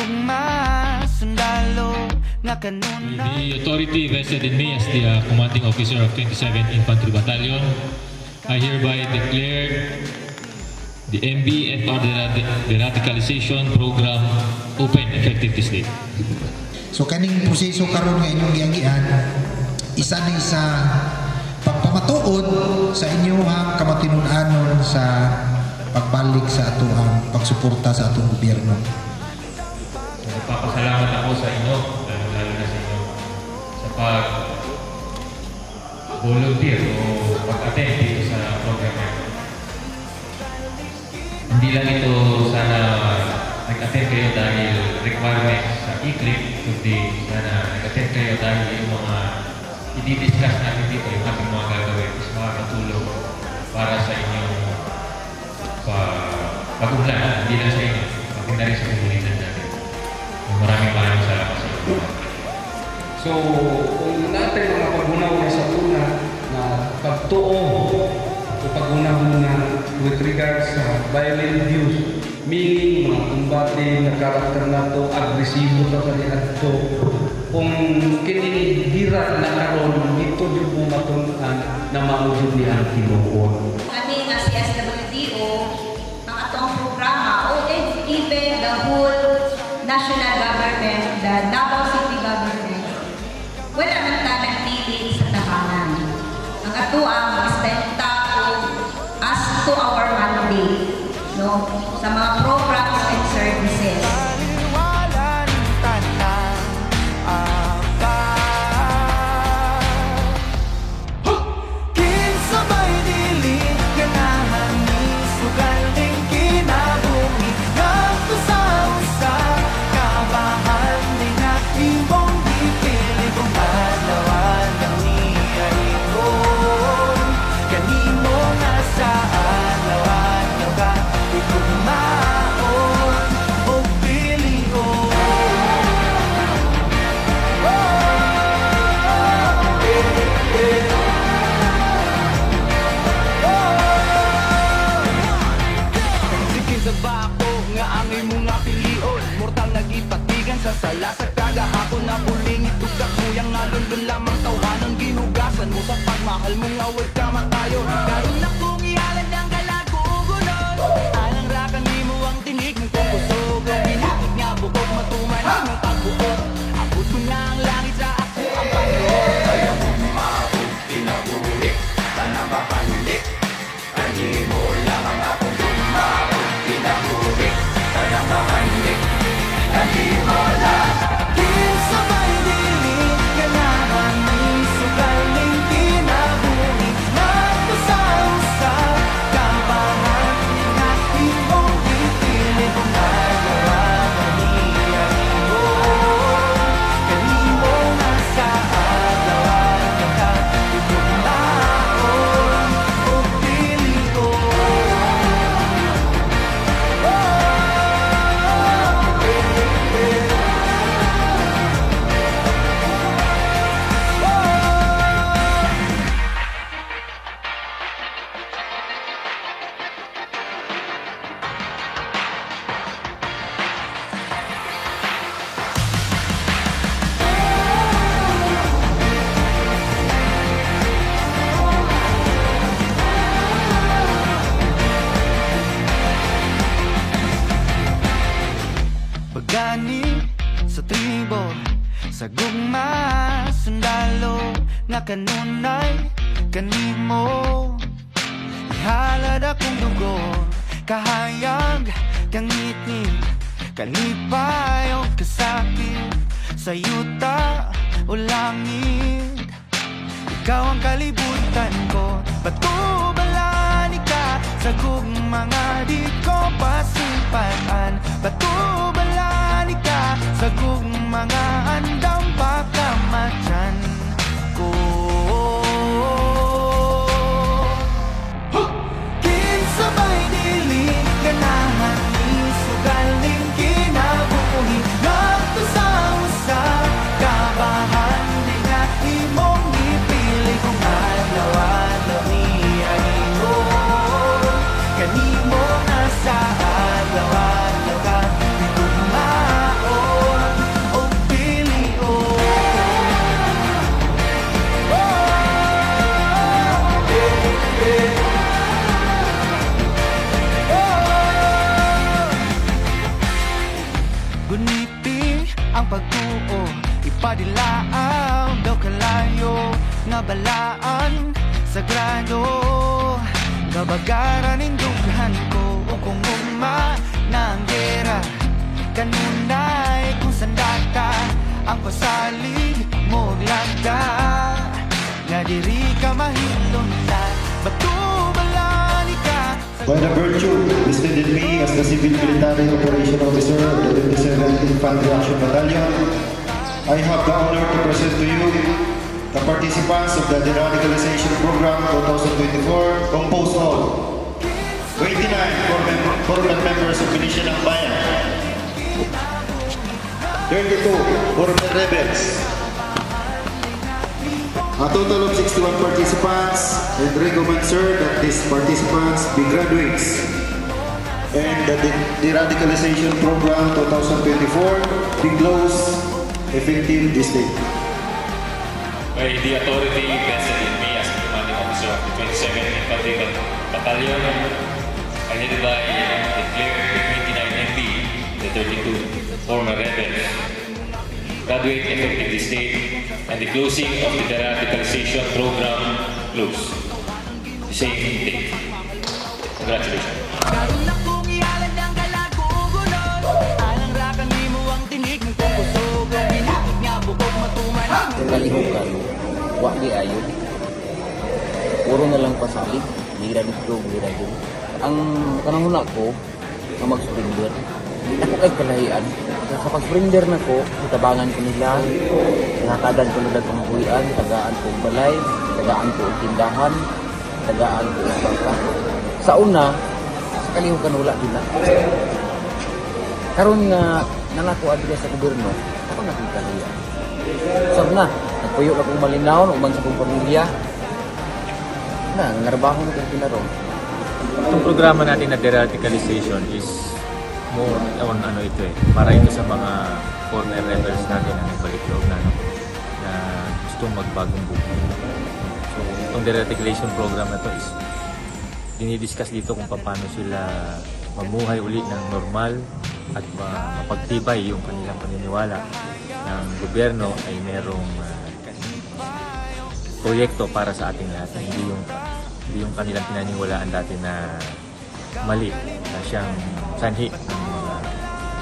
gugma sundalo nga kanunay. The authority vested in me as the commanding officer of 27th Infantry Battalion, I hereby declare the MB and the radicalization program open effective this day. So kaning proseso karon nga inyong giagian, isa ni sa pagpamatuod sa inyong kamatinunanon sa pagbalik sa atoang pagsuporta sa atong gobyerno. Nagpapasalamat ako sa inyo, lalo na sa inyo, sa pag-volunteer o pag-attend dito sa program. Hindi lang ito sana nag-attend kayo dahil requirements sa e-clip, kundi sana nag-attend kayo dahil yung mga i-discuss natin dito, yung ating mga gagawin is makakatulong para sa inyong pag-unlan, hindi lang sa inyo, pati na rin sa komunidad natin. Maraming salamat sa inyo. So, kung natin mga pag-unaw na sa una na pagtuo o pag-unaw na with regards sa violent views, meaning mga kumbate na karakter na ito, agresibo sa kanilang ito, kung kinihira na karon dito yung bumatunan na mausod ni ang Ginoo. Kami nga si SWDO, ang atong programa, o even the whole national government, the Davao City government, wala nang nagpili sa tahanan. Ang atoang istenta as to our mandate, no, sa mga programs and services. Sala sa kagahapon na puling itugak mo yang nalundun lamang tawanan ginugasan mo sa pagmahal mong awag ka matayo karon na kong iyalan ang galago ugunon alang rakan mo ang tinig ng kong kusog ang ginagig nga bukog matuman ng pagbuot abot mo na ang langit sa ako ang Panginoon kaya mo maabot pinabulik tanang papanulik ani mo lang ang akong maabot pinabulik tanang papanulik ani mo lang. Kinsabay dili ganahan ni sugaling kinabuhi nagpasausa kabahan nga imong ipili kung nagawa niya mo kanimo nga sa agawan ka itugnaon o pili ko. Pagani sa tribo, sa gugma sundalo nga kanunay kanimo ihalad akong dugo kahayag kangitid kalipay o kasakit sa yuta o langit ikaw ang kalibutan ko patubalani ka sa gugma nga di ko pasimpaan patubalani ka sa gugma nga andam pagkamatyan ko. Kinsabay dili ganahan ni sugaling kinabuhi nagpasausa kabahan di nga imong ipili kung adlaw-adlaw niya imo kanimo nga sa adlaw-adlaw ka Mabuti ang pagtuo, ipadilaang daw kalayo nga balaan sagrado. Gabagaran indughan ko o kung uma na ang gera kanunay kung sandata ang pasalig mo lagda nga diri ka mahilon na batubalani ka. By the virtue listed in me as the Civil Military Operation Officer of the 27th Infantry Action Battalion, I have the honor to present to you the participants of the Deradicalization Program 2024, composed of 29 former members of Militia ng Bayan, 32 former rebels, a total of 61 participants, and recommend, sir, that these participants be graduates. And the Deradicalization Program 2024 be closed effective this date. By the authority vested in me as the commanding officer of the 27th Infantry Battalion, I hereby declare the 29 MB, the 32 former rebels, graduate effective this date, and the closing of the Deradicalization Program close. The same date. Congratulations. Karoon akong ihalan ng kalagugunon, alang rakan ni mo ang tinig ng kusog, ang binakit nga bukog matuman. Kalihukan, wak di ayo. Puro na lang pasalig, mira dito, mira dito. Ang kananguna ko, na mag-springer, ako kay kalahian. Sa pag-springer na ko, itabangan ko nila, nakakadan ko nila kong buhian, tagaan ko balay, tagaan ko tindahan, tagaan ko bangka. Sa una, sa kalihukan wala din na. Karon nga nalako adres sa gobyerno, ako nakikalahian. Sab na, nagpuyo na kong malinaw, umang sa kong pamilya. Na, nangarabaho na kong kinaro. Itong programa natin na deradicalization is more on ano ito para ito sa mga former rebels natin na nagbalik loob na gustong magbagong buhay. So, itong deradicalization program na to is dinidiscuss dito kung paano sila mamuhay uli ng normal at mapagtibay yung kanilang paniniwala ng gobyerno ay merong proyekto para sa ating lahat. Hindi yung kanilang pinaniniwalaan dati na mali na siyang sanhi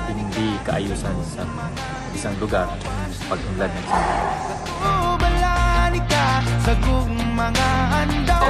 ng hindi kaayusan sa isang lugar sa pag-unlad ng isang lugar. Balani ka sa mga andaw.